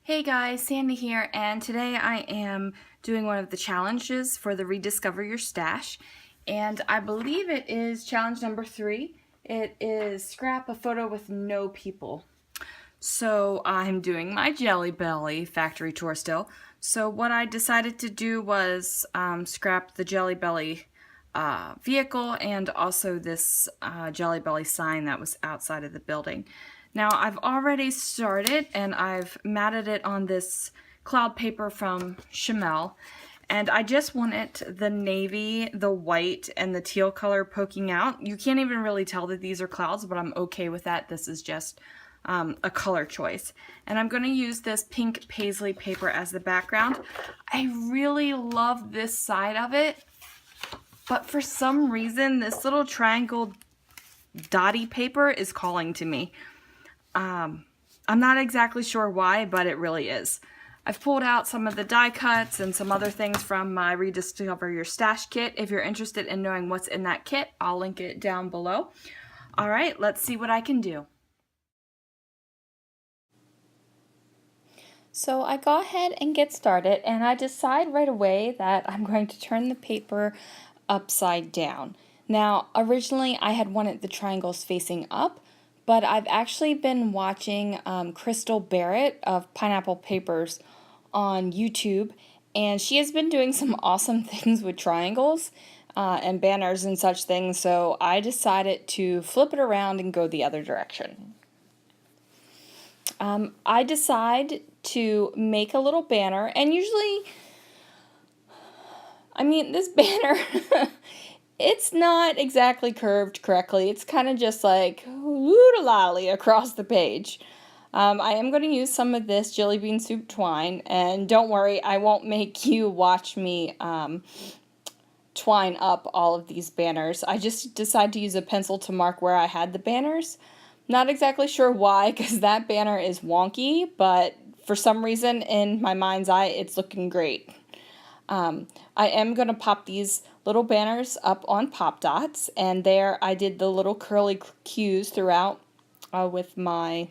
Hey guys, Sandy here, and today I am doing one of the challenges for the Rediscover Your Stash, and I believe it is challenge number 3. It is scrap a photo with no people. So I'm doing my Jelly Belly factory tour still. So what I decided to do was scrap the Jelly Belly vehicle and also this Jelly Belly sign that was outside of the building. Now I've already started and I've matted it on this cloud paper from Chamel, and I just wanted the navy, the white, and the teal color poking out. You can't even really tell that these are clouds, but I'm okay with that. This is just a color choice. And I'm going to use this pink paisley paper as the background. I really love this side of it, but for some reason this little triangle dotty paper is calling to me. I'm not exactly sure why, but it really is. I've pulled out some of the die cuts and some other things from my Rediscover Your Stash kit. If you're interested in knowing what's in that kit, I'll link it down below. All right, let's see what I can do. So I go ahead and get started, and I decide right away that I'm going to turn the paper upside down. Now, originally I had wanted the triangles facing up, but I've actually been watching Crystal Barrett of Pineapple Papers on YouTube, and she has been doing some awesome things with triangles and banners and such things, so I decided to flip it around and go the other direction. I decide to make a little banner, and usually, this banner, it's not exactly curved correctly. It's kind of just like woodalali across the page. I am going to use some of this jelly bean soup twine, and don't worry, I won't make you watch me twine up all of these banners. I just decided to use a pencil to mark where I had the banners. Not exactly sure why, because that banner is wonky, but for some reason in my mind's eye, it's looking great. I am going to pop these little banners up on Pop Dots, and there I did the little curly cues throughout with my,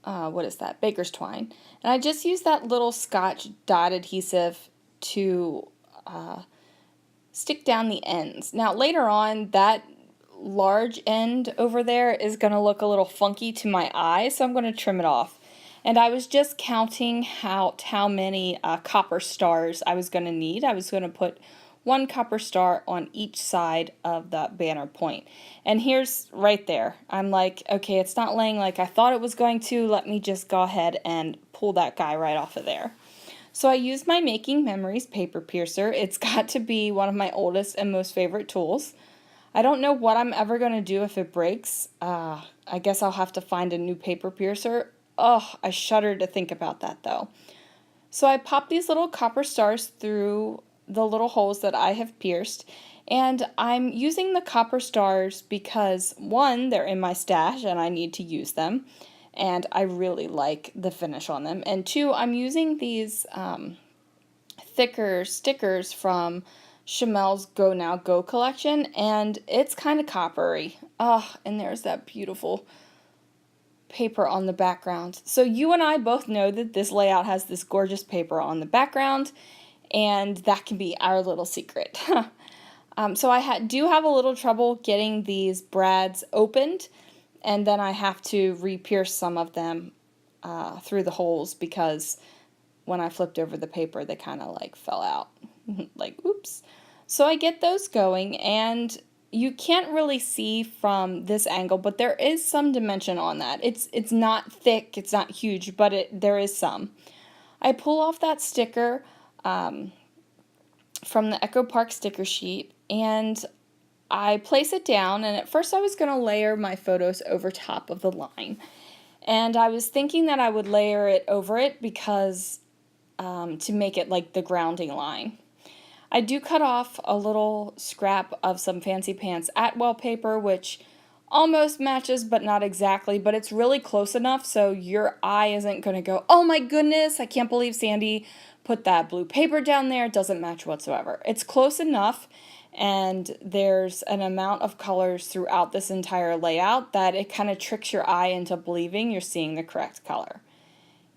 what is that, baker's twine. And I just used that little Scotch dot adhesive to stick down the ends. Now later on, that large end over there is going to look a little funky to my eye, so I'm going to trim it off. And I was just counting how many copper stars I was going to need. I was going to put 1 copper star on each side of the banner point. And here's right there. I'm like, okay, it's not laying like I thought it was going to. Let me just go ahead and pull that guy right off of there. So I used my Making Memories paper piercer. It's got to be one of my oldest and most favorite tools. I don't know what I'm ever going to do if it breaks. I guess I'll have to find a new paper piercer. Oh, I shudder to think about that though. So I pop these little copper stars through the little holes that I have pierced, and I'm using the copper stars because 1, they're in my stash and I need to use them, and I really like the finish on them, and 2, I'm using these thicker stickers from Chamel's Go Now Go collection, and it's kind of coppery. Oh, and there's that beautiful paper on the background. So you and I both know that this layout has this gorgeous paper on the background, and that can be our little secret. So I do have a little trouble getting these brads opened, and then I have to re-pierce some of them through the holes because when I flipped over the paper they kind of like fell out. Like, oops. So I get those going, and you can't really see from this angle, but there is some dimension on that. It's not thick, it's not huge, but there is some. I pull off that sticker from the Echo Park sticker sheet, and I place it down, and at first I was going to layer my photos over top of the line. And I was thinking that I would layer it over it because to make it like the grounding line. I do cut off a little scrap of some Fancy Pants Atwell paper, which almost matches, but not exactly, but it's really close enough so your eye isn't going to go, oh my goodness, I can't believe Sandy put that blue paper down there. It doesn't match whatsoever. It's close enough, and there's an amount of colors throughout this entire layout that it kind of tricks your eye into believing you're seeing the correct color.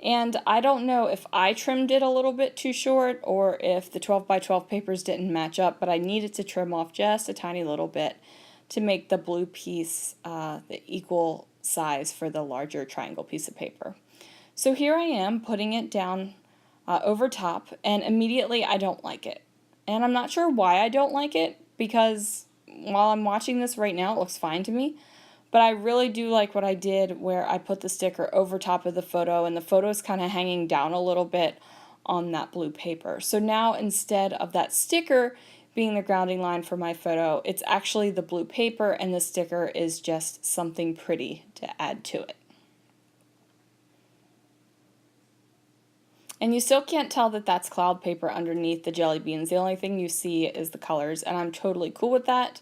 And I don't know if I trimmed it a little bit too short or if the 12 by 12 papers didn't match up, but I needed to trim off just a tiny little bit to make the blue piece the equal size for the larger triangle piece of paper. So here I am putting it down over top, and immediately I don't like it. And I'm not sure why I don't like it, because while I'm watching this right now, it looks fine to me. But I really do like what I did where I put the sticker over top of the photo, and the photo is kind of hanging down a little bit on that blue paper. So now instead of that sticker being the grounding line for my photo, it's actually the blue paper, and the sticker is just something pretty to add to it. And you still can't tell that that's cloud paper underneath the jelly beans. The only thing you see is the colors, and I'm totally cool with that.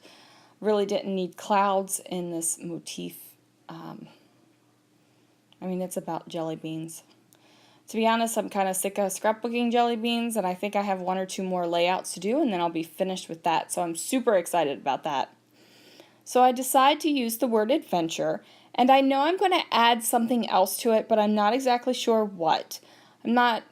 Really didn't need clouds in this motif. I mean, it's about jelly beans. To be honest, I'm kind of sick of scrapbooking jelly beans, and I think I have one or two more layouts to do, and then I'll be finished with that. So I'm super excited about that. So I decide to use the word adventure, and I know I'm going to add something else to it, but I'm not exactly sure what. I'm not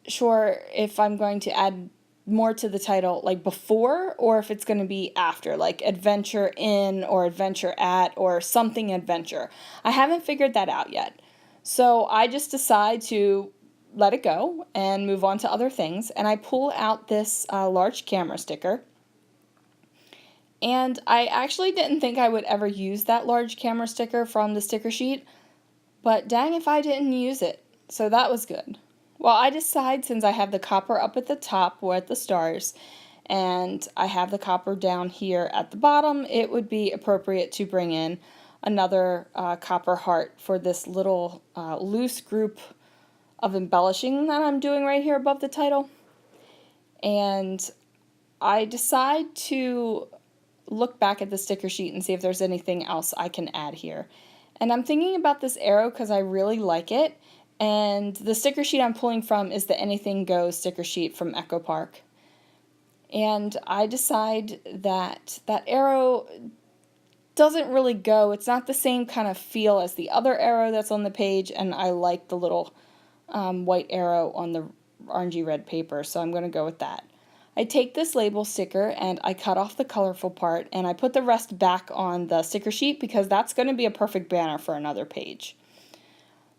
sure if I'm going to add more to the title like before, or if it's going to be after, like adventure in or adventure at or something adventure. I haven't figured that out yet. So I just decide to let it go and move on to other things, and I pull out this large camera sticker. And I actually didn't think I would ever use that large camera sticker from the sticker sheet, but dang if I didn't use it. So that was good. Well, I decide, since I have the copper up at the top with the stars, and I have the copper down here at the bottom, it would be appropriate to bring in another copper heart for this little loose group of embellishing that I'm doing right here above the title. And I decide to look back at the sticker sheet and see if there's anything else I can add here. And I'm thinking about this arrow because I really like it. And the sticker sheet I'm pulling from is the Anything Goes sticker sheet from Echo Park. And I decide that that arrow doesn't really go. It's not the same kind of feel as the other arrow that's on the page, and I like the little white arrow on the orangey red paper, so I'm going to go with that. I take this label sticker and I cut off the colorful part, and I put the rest back on the sticker sheet because that's going to be a perfect banner for another page.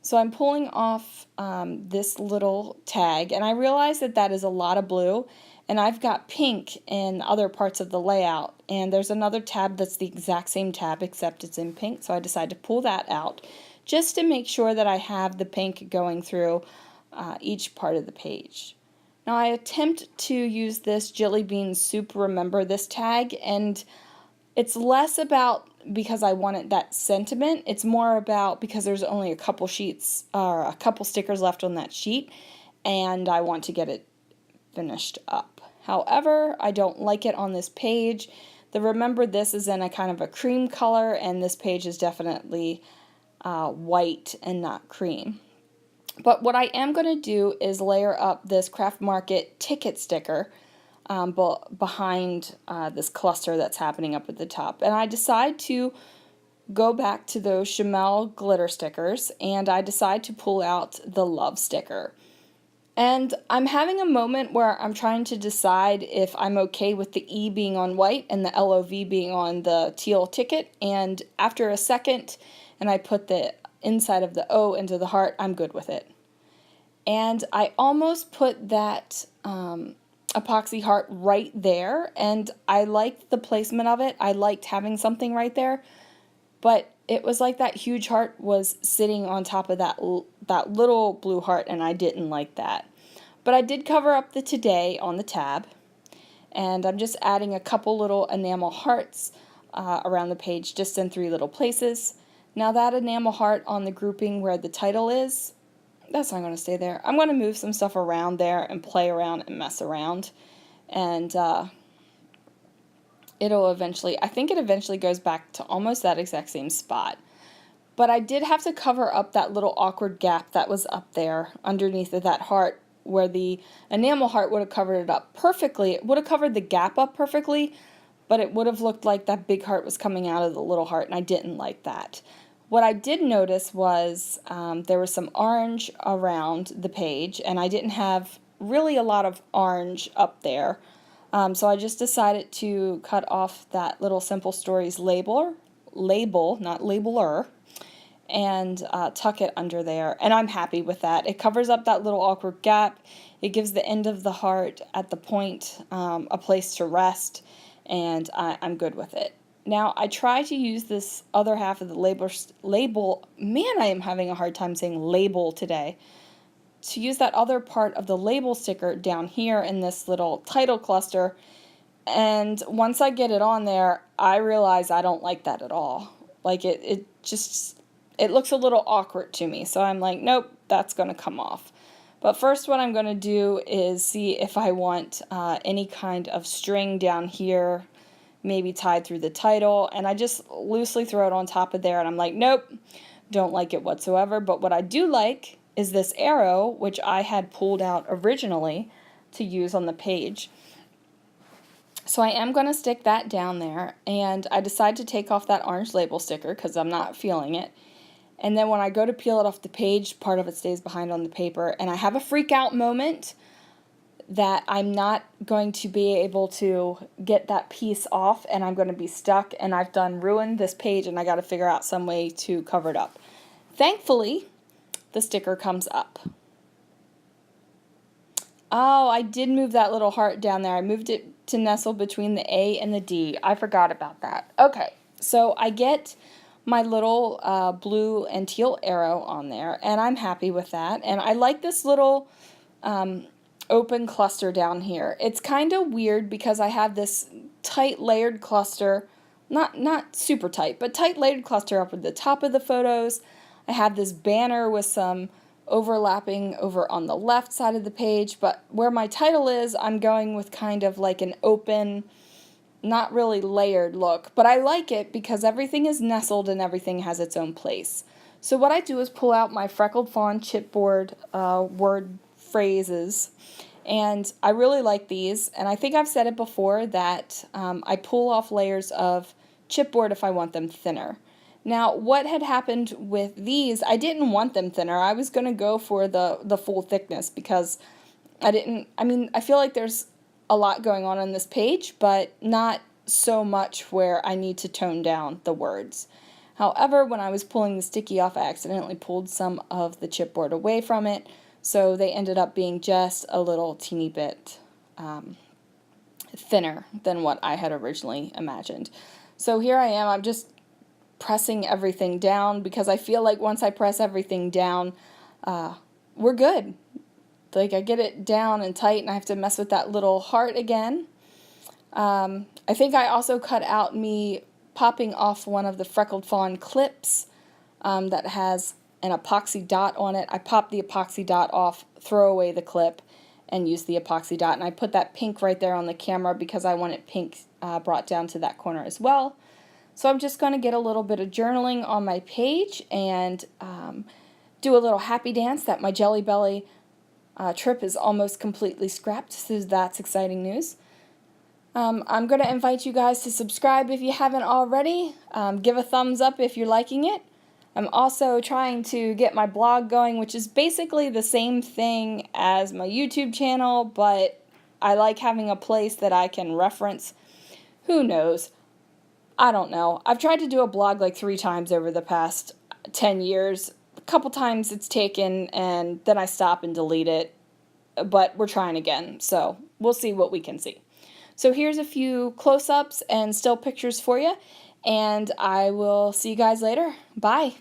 So I'm pulling off this little tag, and I realize that that is a lot of blue, and I've got pink in other parts of the layout, and there's another tab that's the exact same tab except it's in pink, so I decide to pull that out just to make sure that I have the pink going through each part of the page. Now I attempt to use this Jelly Bean Soup Remember This tag, and it's less about because I wanted that sentiment. It's more about because there's only a couple sheets or a couple stickers left on that sheet, and I want to get it finished up. However, I don't like it on this page. The Remember This is in a kind of a cream color, and this page is definitely white and not cream. But what I am going to do is layer up this Craft Market ticket sticker behind this cluster that's happening up at the top. And I decide to go back to those Chamel glitter stickers, and I decide to pull out the love sticker. And I'm having a moment where I'm trying to decide if I'm okay with the E being on white and the LOV being on the teal ticket. And after a second, and I put the inside of the O into the heart, I'm good with it. And I almost put that epoxy heart right there, and I liked the placement of it. I liked having something right there, but it was like that huge heart was sitting on top of that little blue heart, and I didn't like that. But I did cover up the Today on the tab, and I'm just adding a couple little enamel hearts around the page, just in 3 little places. Now that enamel heart on the grouping where the title is, that's not going to stay there. I'm going to move some stuff around there and play around and mess around, and it'll eventually, I think it eventually goes back to almost that exact same spot. But I did have to cover up that little awkward gap that was up there underneath of that heart, where the enamel heart would have covered it up perfectly. It would have covered the gap up perfectly, but it would have looked like that big heart was coming out of the little heart, and I didn't like that. What I did notice was there was some orange around the page, and I didn't have really a lot of orange up there. So I just decided to cut off that little Simple Stories label, not labeler, and tuck it under there. And I'm happy with that. It covers up that little awkward gap. It gives the end of the heart at the point a place to rest, and I'm good with it. Now, I try to use this other half of the label, man, I am having a hard time saying label today, to use that other part of the label sticker down here in this little title cluster. And once I get it on there, I realize I don't like that at all. Like it looks a little awkward to me. So I'm like, nope, that's going to come off. But first what I'm going to do is see if I want any kind of string down here, maybe tied through the title, and I just loosely throw it on top of there, and I'm like, nope, don't like it whatsoever. But what I do like is this arrow, which I had pulled out originally to use on the page. So I am going to stick that down there, and I decide to take off that orange label sticker because I'm not feeling it. And then when I go to peel it off the page, part of it stays behind on the paper, and I have a freak out moment that I'm not going to be able to get that piece off, and I'm going to be stuck, and I've ruined this page, and I got to figure out some way to cover it up. Thankfully, the sticker comes up. Oh, I did move that little heart down there. I moved it to nestle between the A and the D. I forgot about that. Okay, so I get my little blue and teal arrow on there, and I'm happy with that. And I like this little open cluster down here. It's kind of weird because I have this tight layered cluster, not super tight, but tight layered cluster up at the top of the photos. I have this banner with some overlapping over on the left side of the page, but where my title is, I'm going with kind of like an open, not really layered look, but I like it because everything is nestled and everything has its own place. So what I do is pull out my Freckled Fawn chipboard word phrases, and I really like these, and I think I've said it before that I pull off layers of chipboard if I want them thinner. Now, what had happened with these, I didn't want them thinner. I was going to go for the full thickness because I feel like there's a lot going on this page, but not so much where I need to tone down the words. However, when I was pulling the sticky off, I accidentally pulled some of the chipboard away from it, so they ended up being just a little teeny bit thinner than what I had originally imagined. So here I am, I'm just pressing everything down because I feel like once I press everything down, we're good. Like I get it down and tight, and I have to mess with that little heart again. I think I also cut out me popping off one of the Freckled Fawn clips that has an epoxy dot on it. I pop the epoxy dot off, throw away the clip, and use the epoxy dot. And I put that pink right there on the camera because I want it pink brought down to that corner as well. So I'm just going to get a little bit of journaling on my page and do a little happy dance that my Jelly Belly trip is almost completely scrapped, so that's exciting news. I'm going to invite you guys to subscribe if you haven't already. Give a thumbs up if you're liking it. I'm also trying to get my blog going, which is basically the same thing as my YouTube channel, but I like having a place that I can reference. Who knows? I don't know. I've tried to do a blog like 3 times over the past 10 years. A couple times it's taken, and then I stop and delete it. But we're trying again, so we'll see what we can see. So here's a few close-ups and still pictures for you, and I will see you guys later. Bye.